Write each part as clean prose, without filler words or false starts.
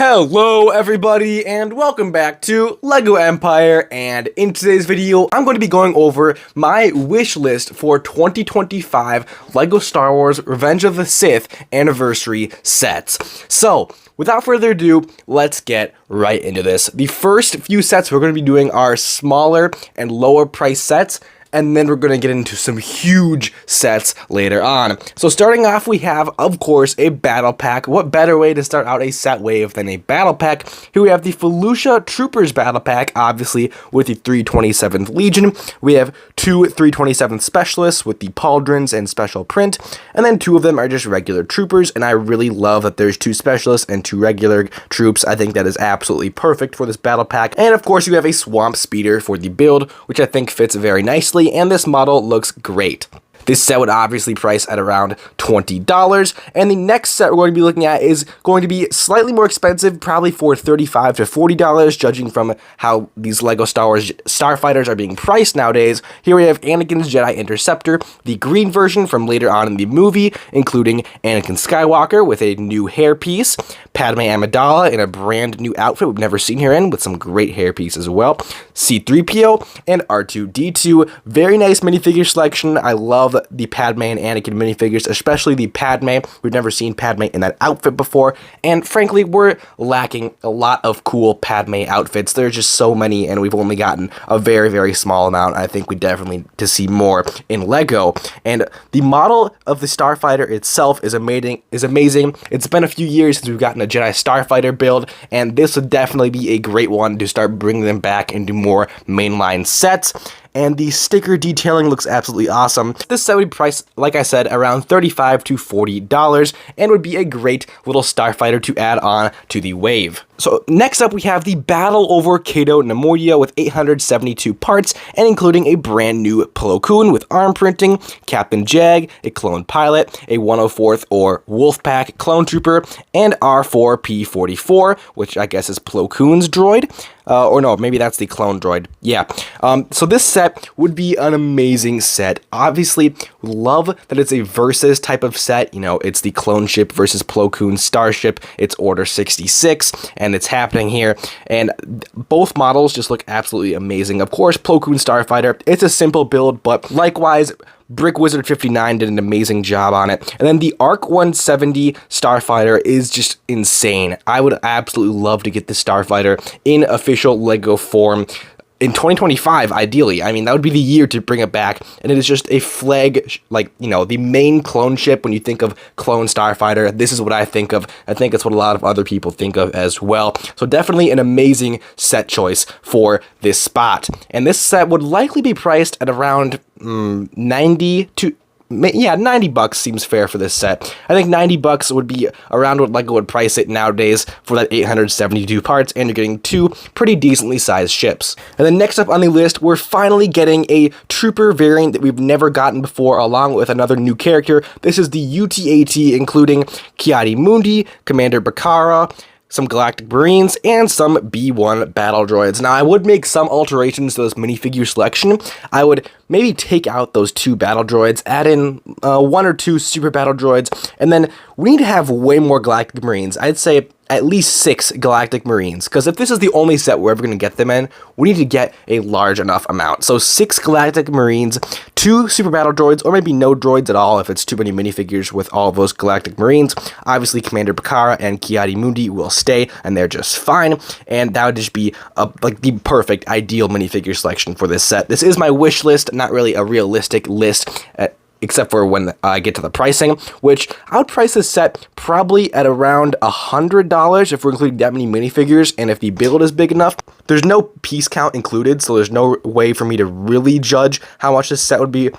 Hello everybody and welcome back to LEGO Empire, and in today's video I'm going to be going over my wish list for 2025 LEGO Star Wars Revenge of the Sith anniversary sets. So without further ado, let's get right into this. The first few sets we're going to be doing are smaller and lower price sets, and then we're going to get into some huge sets later on. So starting off, we have, of course, a battle pack. What better way to start out a set wave than a battle pack? Here we have the Felucia Troopers battle pack, obviously with the 327th Legion. We have two 327th Specialists with the Pauldrons and Special Print, and then two of them are just regular troopers, and I really love that there's two Specialists and two regular troops. I think that is absolutely perfect for this battle pack. And of course, you have a Swamp Speeder for the build, which I think fits very nicely, and this model looks great. This set would obviously price at around $20, and the next set we're going to be looking at is going to be slightly more expensive, probably for $35 to $40, judging from how these LEGO Star Wars Starfighters are being priced nowadays. Here we have Anakin's Jedi Interceptor, the green version from later on in the movie, including Anakin Skywalker with a new hairpiece, Padme Amidala in a brand new outfit we've never seen her in, with some great hairpiece as well, C-3PO, and R2-D2. Very nice minifigure selection. I love the Padme and Anakin minifigures, especially the Padme. We've never seen Padme in that outfit before, and frankly, we're lacking a lot of cool Padme outfits. There's just so many, and we've only gotten a very, very small amount. I think we definitely need to see more in LEGO. And the model of the Starfighter itself is amazing. It's been a few years since we've gotten a Jedi Starfighter build, and this would definitely be a great one to start bringing them back into more mainline sets. And the sticker detailing looks absolutely awesome. This set would be priced, like I said, around $35 to $40, and would be a great little Starfighter to add on to the wave. So next up, we have the Battle over Cato Nemoidia with 872 parts, and including a brand new Plo Koon with arm printing, Captain Jag, a clone pilot, a 104th or Wolfpack clone trooper, and R4P44, which I guess is Plo Koon's droid. Or no, maybe that's the clone droid. Yeah. So this set would be an amazing set. Obviously, love that it's a versus type of set. You know, it's the clone ship versus Plo Koon's starship. It's Order 66, and it's happening here. And both models just look absolutely amazing. Of course, Plo Koon Starfighter, it's a simple build, but likewise, Brick Wizard 59 did an amazing job on it. And then the Arc 170 Starfighter is just insane. I would absolutely love to get the Starfighter in official LEGO form in 2025, ideally. I mean, that would be the year to bring it back, and it is just a flag, like, you know, the main clone ship. When you think of clone Starfighter, this is what I think of. I think it's what a lot of other people think of as well. So definitely an amazing set choice for this spot. And this set would likely be priced at around $90 seems fair for this set. I think $90 would be around what LEGO would price it nowadays for that 872 parts, and you're getting two pretty decently sized ships. And then next up on the list, we're finally getting a trooper variant that we've never gotten before, along with another new character. This is the UT-AT, including Ki-Adi-Mundi, Commander Bakara, some Galactic Marines, and some B-1 battle droids. Now, I would make some alterations to this minifigure selection. I would maybe take out those two battle droids, add in one or two super battle droids, and then we need to have way more Galactic Marines. I'd say at least 6 Galactic Marines, because if this is the only set we're ever going to get them in, we need to get a large enough amount. So 6 Galactic Marines, 2 Super Battle Droids, or maybe no droids at all if it's too many minifigures with all of those Galactic Marines. Obviously, Commander Bakara and Ki-Adi-Mundi will stay, and they're just fine, and that would just be like the perfect, ideal minifigure selection for this set. This is my wish list, not really a realistic list, except for when I get to the pricing, which I would price this set probably at around $100 if we're including that many minifigures, and if the build is big enough. There's no piece count included, so there's no way for me to really judge how much this set would be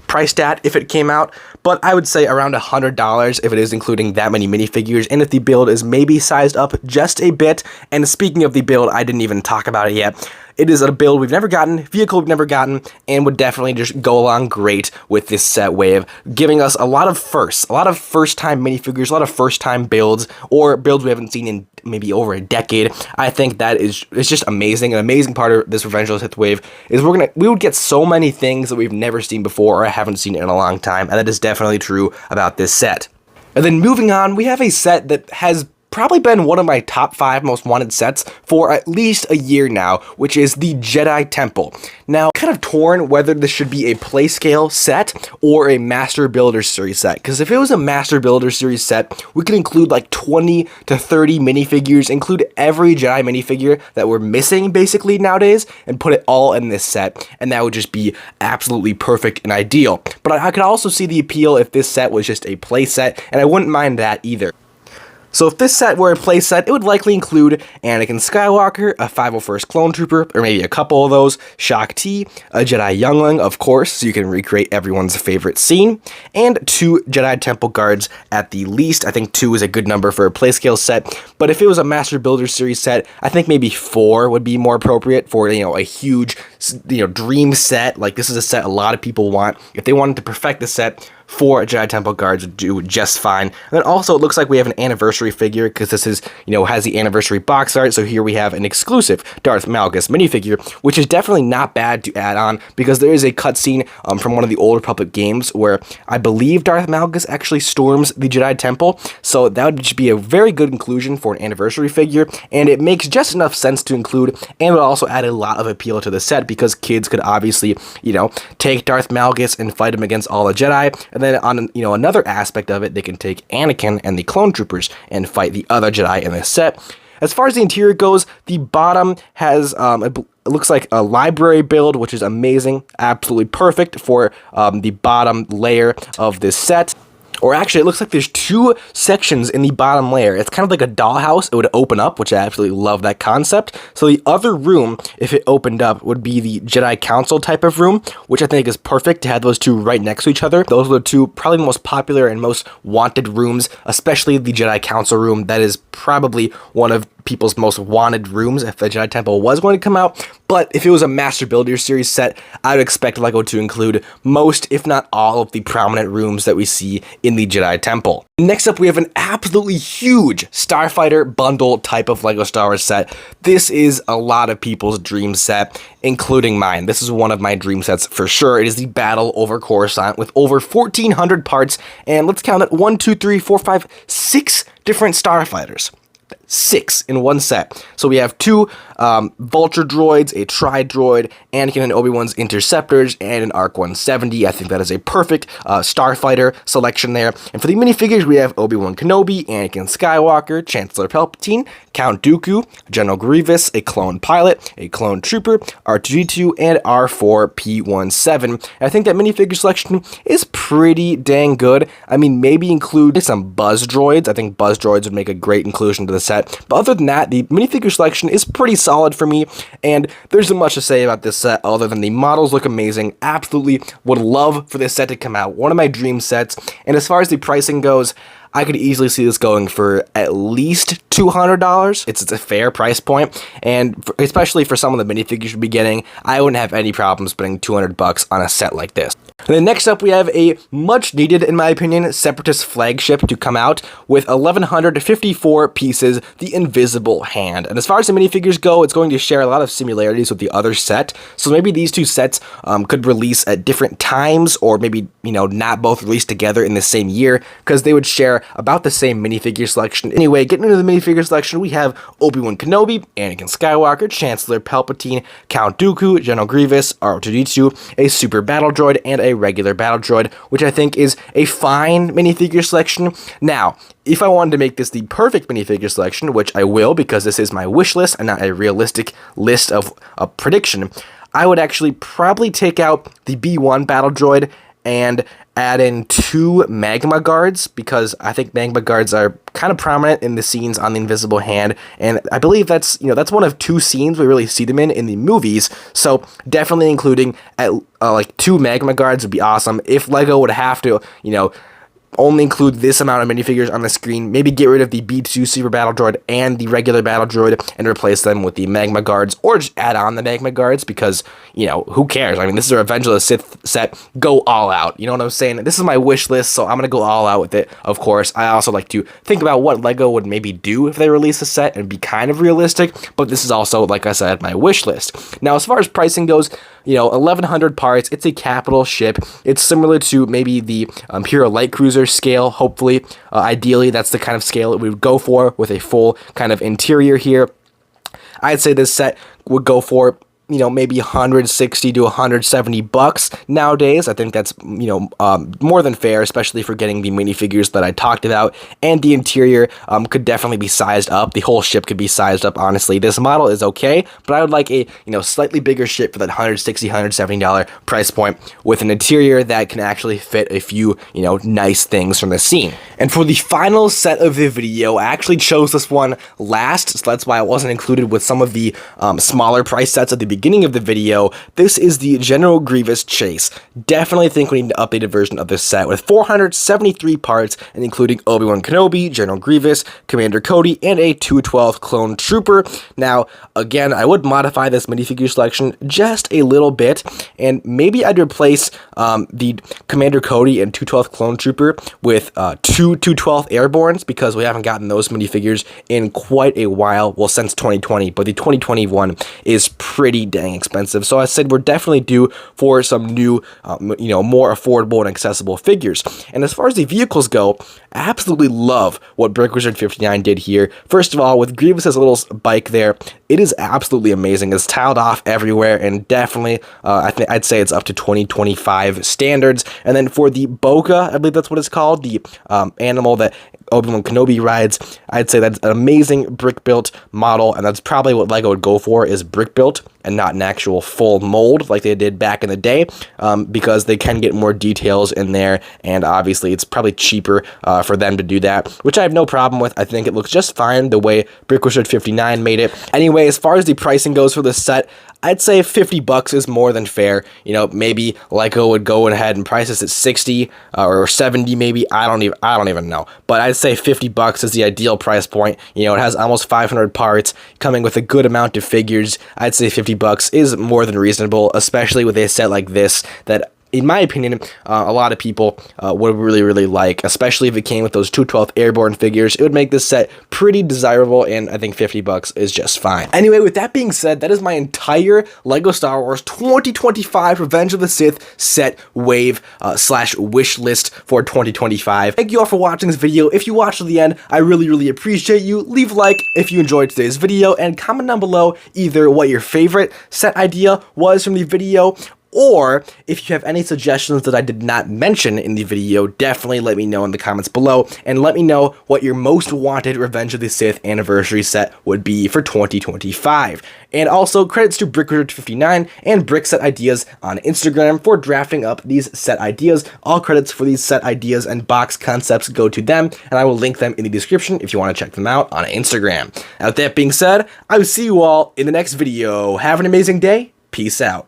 priced at if it came out, but I would say around $100 if it is including that many minifigures, and if the build is maybe sized up just a bit. And speaking of the build, I didn't even talk about it yet. It is a build we've never gotten, vehicle we've never gotten, and would definitely just go along great with this set wave, giving us a lot of first-time minifigures, a lot of first-time builds, or builds we haven't seen in maybe over a decade. I think that it's just amazing. An amazing part of this Revenge of the Sith wave is we would get so many things that we've never seen before or haven't seen in a long time, and that is definitely true about this set. And then moving on, we have a set that has probably been one of my top 5 most wanted sets for at least a year now, which is the Jedi Temple. Now, kind of torn whether this should be a Playscale set or a Master Builder Series set, because if it was a Master Builder Series set, we could include like 20 to 30 minifigures, include every Jedi minifigure that we're missing basically nowadays, and put it all in this set, and that would just be absolutely perfect and ideal. But I could also see the appeal if this set was just a play set, and I wouldn't mind that either. So if this set were a playset, it would likely include Anakin Skywalker, a 501st Clone Trooper, or maybe a couple of those, Shaak Ti, a Jedi Youngling, of course, so you can recreate everyone's favorite scene, and 2 Jedi Temple Guards at the least. I think 2 is a good number for a Playscale set, but if it was a Master Builder Series set, I think maybe 4 would be more appropriate for, a huge, dream set. Like, this is a set a lot of people want. If they wanted to perfect the set, 4 Jedi Temple Guards would do just fine. And then also, it looks like we have an anniversary figure, because this is, has the anniversary box art. So here we have an exclusive Darth Malgus minifigure, which is definitely not bad to add on, because there is a cutscene from one of the Old Republic games where I believe Darth Malgus actually storms the Jedi Temple. So that would just be a very good inclusion for an anniversary figure, and it makes just enough sense to include, and would also add a lot of appeal to the set, because kids could obviously, take Darth Malgus and fight him against all the Jedi. And then on, another aspect of it, they can take Anakin and the Clone Troopers and fight the other Jedi in this set. As far as the interior goes, the bottom has, it looks like a library build, which is amazing, absolutely perfect for the bottom layer of this set. Or actually, it looks like there's 2 sections in the bottom layer. It's kind of like a dollhouse. It would open up, which I absolutely love that concept. So the other room, if it opened up, would be the Jedi Council type of room, which I think is perfect to have those 2 right next to each other. Those are the 2 probably the most popular and most wanted rooms, especially the Jedi Council room. That is probably one of people's most wanted rooms if the Jedi Temple was going to come out. But if it was a Master Builder Series set, I would expect LEGO to include most, if not all, of the prominent rooms that we see in the Jedi Temple. Next up, we have an absolutely huge Starfighter bundle type of LEGO Star Wars set. This is a lot of people's dream set, including mine. This is one of my dream sets for sure. It is the Battle over Coruscant with over 1,400 parts, and let's count it, 1, 2, 3, 4, 5, 6 different Starfighters. 6 in one set. So we have 2 Vulture droids, a Tri-Droid, Anakin and Obi-Wan's Interceptors, and an ARC 170. I think that is a perfect Starfighter selection there. And for the minifigures, we have Obi-Wan Kenobi, Anakin Skywalker, Chancellor Palpatine, Count Dooku, General Grievous, a clone pilot, a clone trooper, R2-D2, and R4-P17. And I think that minifigure selection is pretty dang good. I mean, maybe include some Buzz droids. I think Buzz droids would make a great inclusion to the set. But other than that, the minifigure selection is pretty solid for me, and there isn't much to say about this set other than the models look amazing. Absolutely would love for this set to come out. One of my dream sets. And as far as the pricing goes, I could easily see this going for at least $200. It's a fair price point, and especially for some of the minifigures you'll be getting, I wouldn't have any problems spending $200 on a set like this. And then next up, we have a much needed, in my opinion, Separatist flagship to come out with 1,154 pieces, the Invisible Hand. And as far as the minifigures go, it's going to share a lot of similarities with the other set. So maybe these 2 sets could release at different times, or maybe, not both released together in the same year, because they would share about the same minifigure selection. Anyway, getting into the minifigure selection, we have Obi-Wan Kenobi, Anakin Skywalker, Chancellor Palpatine, Count Dooku, General Grievous, R2-D2, a Super Battle Droid, and a regular Battle Droid, which I think is a fine minifigure selection. Now, if I wanted to make this the perfect minifigure selection, which I will because this is my wish list and not a realistic list of a prediction, I would actually probably take out the B1 Battle Droid and add in 2 Magma Guards, because I think Magma Guards are kind of prominent in the scenes on the Invisible Hand, and I believe that's that's one of 2 scenes we really see them in the movies. So definitely including at like 2 Magma Guards would be awesome. If LEGO would have to only include this amount of minifigures on the screen, maybe get rid of the B2 Super Battle Droid and the regular Battle Droid and replace them with the Magma Guards, or just add on the Magma Guards, because, who cares? I mean, this is a Revenge of the Sith set. Go all out. You know what I'm saying? This is my wish list, so I'm going to go all out with it, of course. I also like to think about what LEGO would maybe do if they release a set and be kind of realistic, but this is also, like I said, my wish list. Now, as far as pricing goes, 1,100 parts. It's a capital ship. It's similar to maybe the Imperial Light Cruiser leather scale, hopefully. Ideally, that's the kind of scale that we would go for with a full kind of interior here. I'd say this set would go for, you know, maybe 160 to 170 bucks nowadays. I think that's, you know, more than fair, especially for getting the minifigures that I talked about. And the interior could definitely be sized up. The whole ship could be sized up, honestly. This model is okay, but I would like a, you know, slightly bigger ship for that $160, $170 price point with an interior that can actually fit a few, you know, nice things from the scene. And for the final set of the video, I actually chose this one last, so that's why it wasn't included with some of the smaller price sets at the beginning of the video. This is the General Grievous Chase. Definitely think we need an updated version of this set with 473 parts, and including Obi-Wan Kenobi, General Grievous, Commander Cody, and a 212th Clone Trooper. Now, again, I would modify this minifigure selection just a little bit, and maybe I'd replace the Commander Cody and 212th Clone Trooper with two 212th Airborns, because we haven't gotten those minifigures in quite a while, well, since 2020, but the 2021 is pretty dang expensive. So I said we're definitely due for some new, you know, more affordable and accessible figures. And as far as the vehicles go, I absolutely love what Brick Wizard 59 did here. First of all, with Grievous's little bike there, it is absolutely amazing. It's tiled off everywhere, and definitely, I'd say it's up to 2025 standards. And then for the Boga, I believe that's what it's called, the animal that Obi-Wan Kenobi rides, I'd say that's an amazing brick-built model, and that's probably what LEGO would go for, is brick-built and not an actual full mold like they did back in the day, because they can get more details in there, and obviously it's probably cheaper for them to do that, which I have no problem with. I think it looks just fine the way Brick Wizard 59 made it. Anyway, as far as the pricing goes for this set, I'd say 50 bucks is more than fair. You know, maybe LEGO would go ahead and price this at 60 or 70 maybe. I don't even know. But I'd say 50 bucks is the ideal price point. You know, it has almost 500 parts coming with a good amount of figures. I'd say 50 bucks is more than reasonable, especially with a set like this that, in my opinion, a lot of people would really like, especially if it came with those 212th Airborne figures. It would make this set pretty desirable, and I think 50 bucks is just fine. Anyway, with that being said, that is my entire LEGO Star Wars 2025 Revenge of the Sith set wave slash wish list for 2025. Thank you all for watching this video. If you watched to the end, I really appreciate you. Leave a like if you enjoyed today's video, and comment down below either what your favorite set idea was from the video, or if you have any suggestions that I did not mention in the video, definitely let me know in the comments below, and let me know what your most wanted Revenge of the Sith anniversary set would be for 2025. And also, credits to Brick Wizard 59 and Brick Set Ideas on Instagram for drafting up these set ideas. All credits for these set ideas and box concepts go to them, and I will link them in the description if you want to check them out on Instagram. Now, with that being said, I will see you all in the next video. Have an amazing day. Peace out.